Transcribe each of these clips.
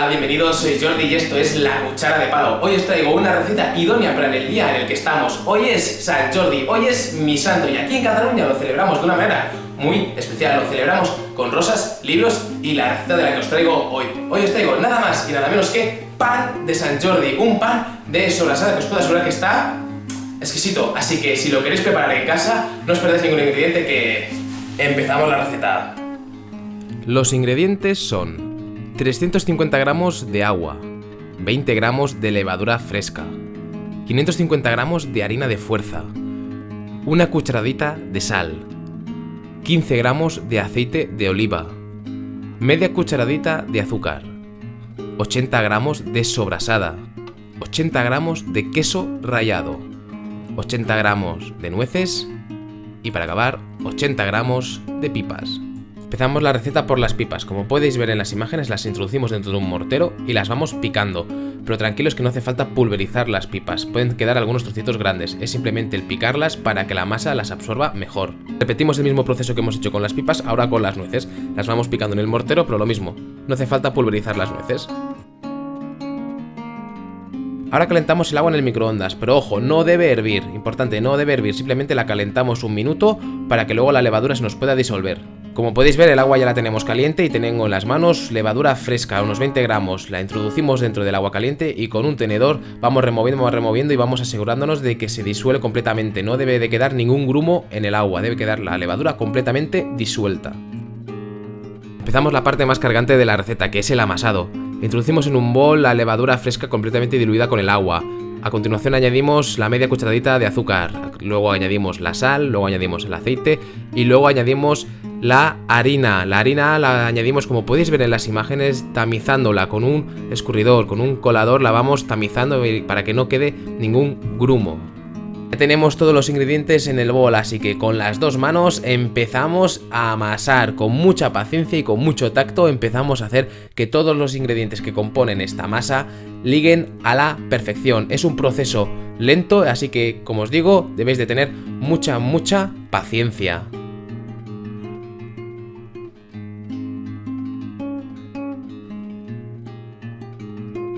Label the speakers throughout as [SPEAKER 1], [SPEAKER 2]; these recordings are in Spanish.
[SPEAKER 1] Hola, bienvenidos, soy Jordi y esto es La Cuchara de Palo. Hoy os traigo una receta idónea para el día en el que estamos. Hoy es San Jordi, hoy es mi santo y aquí en Cataluña lo celebramos de una manera muy especial. Lo celebramos con rosas, libros y la receta de la que os traigo hoy. Hoy os traigo nada más y nada menos que pan de San Jordi, un pan de sobrasada que os puedo asegurar que está exquisito. Así que si lo queréis preparar en casa, no os perdáis ningún ingrediente que empezamos la receta.
[SPEAKER 2] Los ingredientes son 350 gramos de agua, 20 gramos de levadura fresca, 550 gramos de harina de fuerza, una cucharadita de sal, 15 gramos de aceite de oliva, media cucharadita de azúcar, 80 gramos de sobrasada, 80 gramos de queso rallado, 80 gramos de nueces y para acabar 80 gramos de pipas. Empezamos la receta por las pipas. Como podéis ver en las imágenes, las introducimos dentro de un mortero y las vamos picando. Pero tranquilos que no hace falta pulverizar las pipas, pueden quedar algunos trocitos grandes, es simplemente el picarlas para que la masa las absorba mejor. Repetimos el mismo proceso que hemos hecho con las pipas, ahora con las nueces. Las vamos picando en el mortero, pero lo mismo, no hace falta pulverizar las nueces. Ahora calentamos el agua en el microondas, pero ojo, no debe hervir, importante, no debe hervir, simplemente la calentamos un minuto para que luego la levadura se nos pueda disolver. Como podéis ver, el agua ya la tenemos caliente y tengo en las manos levadura fresca, unos 20 gramos. La introducimos dentro del agua caliente y con un tenedor vamos removiendo y vamos asegurándonos de que se disuelve completamente. No debe de quedar ningún grumo en el agua, debe quedar la levadura completamente disuelta. Empezamos la parte más cargante de la receta, que es el amasado. Introducimos en un bol la levadura fresca completamente diluida con el agua. A continuación añadimos la media cucharadita de azúcar, luego añadimos la sal, luego añadimos el aceite y luego añadimos la harina. La harina la añadimos, como podéis ver en las imágenes, tamizándola con un escurridor, con un colador, la vamos tamizando para que no quede ningún grumo. Ya tenemos todos los ingredientes en el bol, así que con las dos manos empezamos a amasar con mucha paciencia y con mucho tacto. Empezamos a hacer que todos los ingredientes que componen esta masa liguen a la perfección. Es un proceso lento, así que, como os digo, debéis de tener mucha paciencia.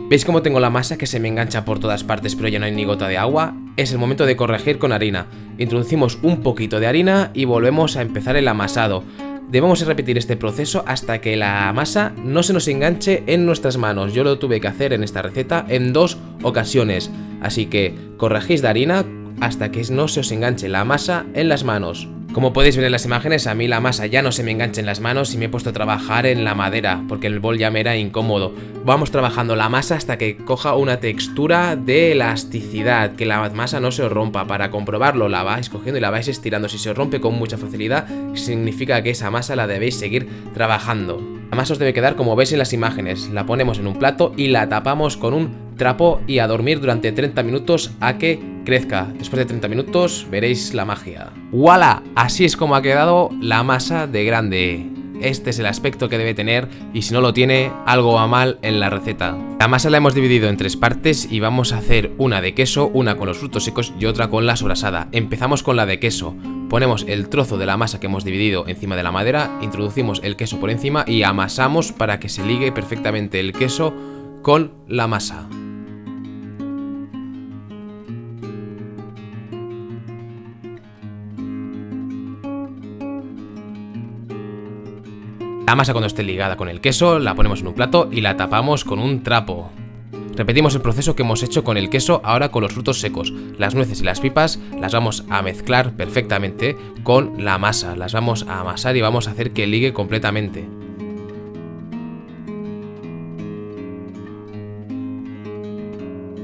[SPEAKER 2] ¿Veis cómo tengo la masa que se me engancha por todas partes pero ya no hay ni gota de agua? Es el momento de corregir con harina. Introducimos un poquito de harina y volvemos a empezar el amasado. Debemos repetir este proceso hasta que la masa no se nos enganche en nuestras manos. Yo lo tuve que hacer en esta receta en 2 ocasiones. Así que corregís de harina hasta que no se os enganche la masa en las manos. Como podéis ver en las imágenes, a mí la masa ya no se me engancha en las manos y me he puesto a trabajar en la madera porque el bol ya me era incómodo. Vamos trabajando la masa hasta que coja una textura de elasticidad, que la masa no se os rompa. Para comprobarlo la vais cogiendo y la vais estirando. Si se os rompe con mucha facilidad, significa que esa masa la debéis seguir trabajando. La masa os debe quedar como veis en las imágenes. La ponemos en un plato y la tapamos con un trapo y a dormir durante 30 minutos a que crezca. Después de 30 minutos veréis la magia. ¡Voilà! Así es como ha quedado la masa de grande. Este es el aspecto que debe tener y si no lo tiene, algo va mal en la receta. La masa la hemos dividido en 3 partes y vamos a hacer una de queso, una con los frutos secos y otra con la sobrasada. Empezamos con la de queso. Ponemos el trozo de la masa que hemos dividido encima de la madera, introducimos el queso por encima y amasamos para que se ligue perfectamente el queso con la masa. La masa, cuando esté ligada con el queso, la ponemos en un plato y la tapamos con un trapo. Repetimos el proceso que hemos hecho con el queso, ahora con los frutos secos. Las nueces y las pipas las vamos a mezclar perfectamente con la masa. Las vamos a amasar y vamos a hacer que ligue completamente.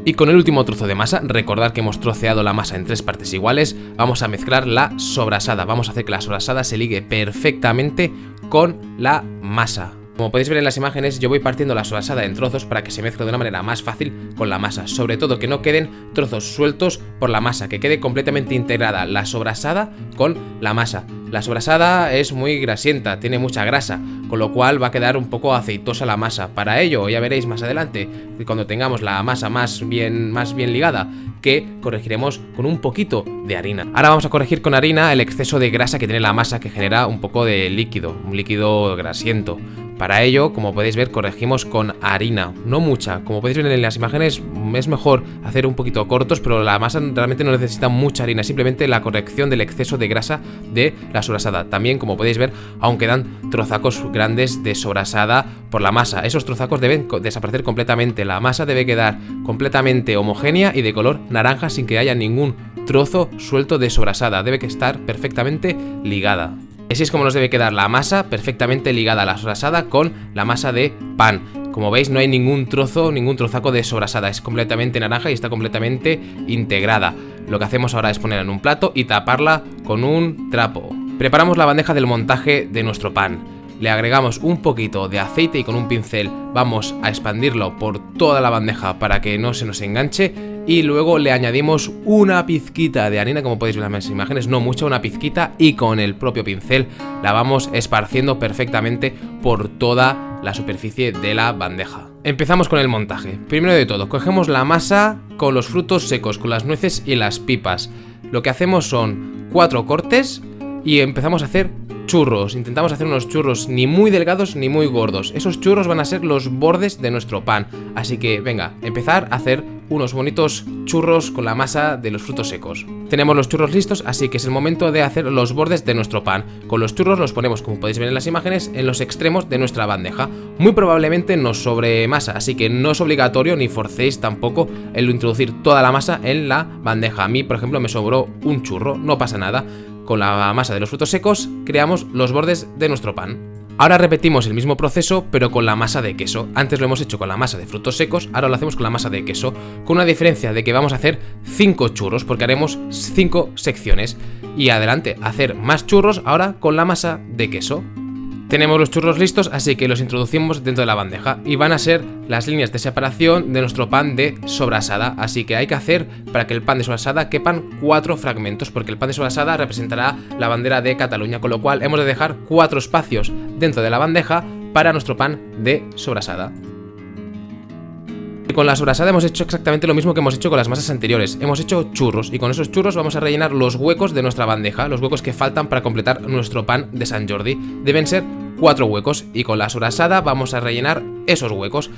[SPEAKER 2] Y con el último trozo de masa, recordad que hemos troceado la masa en 3 partes iguales, vamos a mezclar la sobrasada. Vamos a hacer que la sobrasada se ligue perfectamente con la masa. Como podéis ver en las imágenes, yo voy partiendo la sobrasada en trozos para que se mezcle de una manera más fácil con la masa. Sobre todo que no queden trozos sueltos por la masa, que quede completamente integrada la sobrasada con la masa. La sobrasada es muy grasienta, tiene mucha grasa, con lo cual va a quedar un poco aceitosa la masa. Para ello, ya veréis más adelante, cuando tengamos la masa más bien ligada, que corregiremos con un poquito de harina. Ahora vamos a corregir con harina el exceso de grasa que tiene la masa, que genera un poco de líquido, un líquido grasiento. Para ello, como podéis ver, corregimos con harina, no mucha. Como podéis ver en las imágenes, es mejor hacer un poquito cortos, pero la masa realmente no necesita mucha harina, simplemente la corrección del exceso de grasa de la sobrasada. También, como podéis ver, aún quedan trozacos grandes de sobrasada por la masa. Esos trozacos deben desaparecer completamente. La masa debe quedar completamente homogénea y de color naranja sin que haya ningún trozo suelto de sobrasada. Debe que estar perfectamente ligada. Así es como nos debe quedar la masa perfectamente ligada a la sobrasada con la masa de pan. Como veis, no hay ningún trozaco de sobrasada, es completamente naranja y está completamente integrada. Lo que hacemos ahora es ponerla en un plato y taparla con un trapo. Preparamos la bandeja del montaje de nuestro pan. Le agregamos un poquito de aceite y con un pincel vamos a expandirlo por toda la bandeja para que no se nos enganche. Y luego le añadimos una pizquita de harina, como podéis ver en las imágenes, no mucha, una pizquita, y con el propio pincel la vamos esparciendo perfectamente por toda la superficie de la bandeja. Empezamos con el montaje. Primero de todo, cogemos la masa con los frutos secos, con las nueces y las pipas. Lo que hacemos son 4 cortes y empezamos a hacer churros. Intentamos hacer unos churros ni muy delgados ni muy gordos. Esos churros van a ser los bordes de nuestro pan. Así que venga, empezar a hacer unos bonitos churros con la masa de los frutos secos. Tenemos los churros listos, así que es el momento de hacer los bordes de nuestro pan. Con los churros los ponemos, como podéis ver en las imágenes, en los extremos de nuestra bandeja. Muy probablemente nos sobre masa, así que no es obligatorio ni forcéis tampoco el introducir toda la masa en la bandeja. A mí, por ejemplo, me sobró un churro, no pasa nada. Con la masa de los frutos secos creamos los bordes de nuestro pan. Ahora repetimos el mismo proceso pero con la masa de queso. Antes lo hemos hecho con la masa de frutos secos, ahora lo hacemos con la masa de queso, con una diferencia de que vamos a hacer 5 churros porque haremos 5 secciones. Y adelante, hacer más churros ahora con la masa de queso. Tenemos los churros listos, así que los introducimos dentro de la bandeja y van a ser las líneas de separación de nuestro pan de sobrasada. Así que hay que hacer para que el pan de sobrasada quepan 4 fragmentos, porque el pan de sobrasada representará la bandera de Cataluña, con lo cual hemos de dejar 4 espacios dentro de la bandeja para nuestro pan de sobrasada. Y con la sobrasada hemos hecho exactamente lo mismo que hemos hecho con las masas anteriores. Hemos hecho churros y con esos churros vamos a rellenar los huecos de nuestra bandeja, los huecos que faltan para completar nuestro pan de Sant Jordi. Deben ser 4 huecos y con la sobrasada vamos a rellenar esos huecos.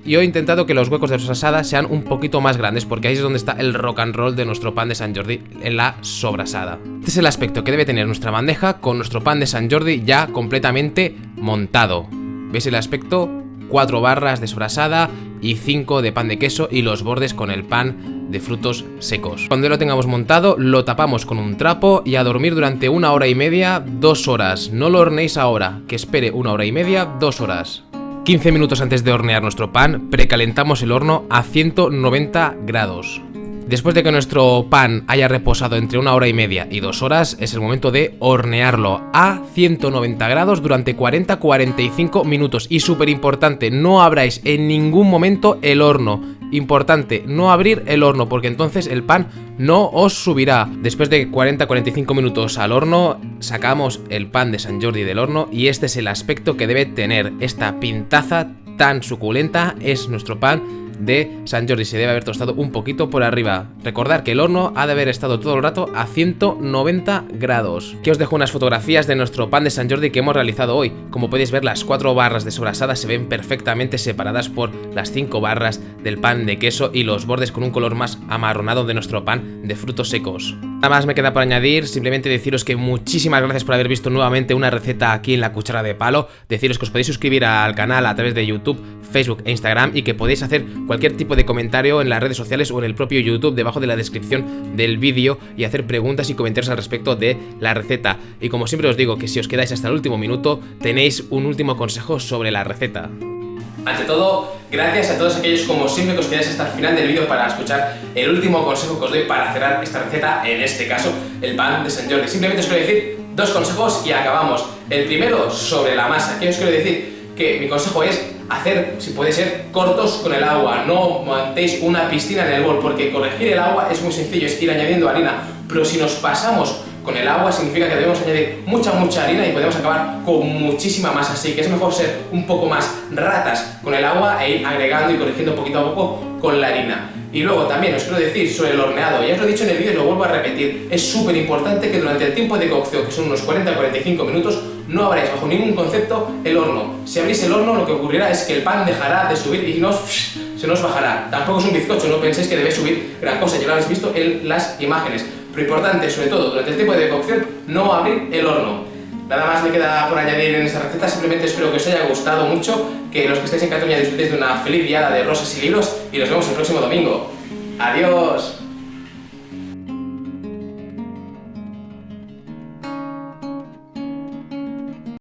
[SPEAKER 2] Yo he intentado que los huecos de la sobrasada sean un poquito más grandes porque ahí es donde está el rock and roll de nuestro pan de Sant Jordi, en la sobrasada. Este es el aspecto que debe tener nuestra bandeja con nuestro pan de Sant Jordi ya completamente montado. ¿Veis el aspecto? 4 barras de sobrasada y 5 de pan de queso y los bordes con el pan de frutos secos. Cuando lo tengamos montado, lo tapamos con un trapo y a dormir durante 1 hora y media, 2 horas. No lo horneéis ahora, que espere 1 hora y media, 2 horas. 15 minutos antes de hornear nuestro pan, precalentamos el horno a 190 grados. Después de que nuestro pan haya reposado entre 1 hora y media y 2 horas, es el momento de hornearlo a 190 grados durante 40-45 minutos. Y súper importante, no abráis en ningún momento el horno. Importante, no abrir el horno porque entonces el pan no os subirá. Después de 40-45 minutos al horno, sacamos el pan de Sant Jordi del horno y este es el aspecto que debe tener. Esta pintaza tan suculenta es nuestro pan de Sant Jordi. Se debe haber tostado un poquito por arriba. Recordad que el horno ha de haber estado todo el rato a 190 grados. Que os dejo unas fotografías de nuestro pan de Sant Jordi que hemos realizado hoy. Como podéis ver, las 4 barras de sobrasada se ven perfectamente separadas por las 5 barras del pan de queso y los bordes con un color más amarronado de nuestro pan de frutos secos. Nada más me queda por añadir, simplemente deciros que muchísimas gracias por haber visto nuevamente una receta aquí en La Cuchara de Palo. Deciros que os podéis suscribir al canal a través de YouTube, Facebook e Instagram y que podéis hacer cualquier tipo de comentario en las redes sociales o en el propio YouTube debajo de la descripción del vídeo y hacer preguntas y comentarios al respecto de la receta. Y como siempre os digo que si os quedáis hasta el último minuto tenéis un último consejo sobre la receta.
[SPEAKER 1] Ante todo, gracias a todos aquellos como siempre que os quedáis hasta el final del vídeo para escuchar el último consejo que os doy para cerrar esta receta, en este caso el pan de Sant Jordi. Simplemente os quiero decir 2 consejos y acabamos. El primero sobre la masa, que os quiero decir que mi consejo es hacer, si puede ser, cortos con el agua. No montéis una piscina en el bol porque corregir el agua es muy sencillo, es ir añadiendo harina, pero si nos pasamos con el agua significa que debemos añadir mucha harina y podemos acabar con muchísima masa, así que es mejor ser un poco más ratas con el agua e ir agregando y corrigiendo poquito a poco con la harina. Y luego también os quiero decir sobre el horneado, ya os lo he dicho en el vídeo y lo vuelvo a repetir, es súper importante que durante el tiempo de cocción, que son unos 40-45 minutos, no abráis bajo ningún concepto el horno. Si abrís el horno, lo que ocurrirá es que el pan dejará de subir y se nos bajará. Tampoco es un bizcocho, no penséis que debe subir gran cosa, ya lo habéis visto en las imágenes. Pero importante, sobre todo, durante el tiempo de cocción, no abrir el horno. Nada más me queda por añadir en esta receta, simplemente espero que os haya gustado mucho, que los que estáis en Cataluña disfrutéis de una feliz diada de rosas y libros y nos vemos el próximo domingo. ¡Adiós!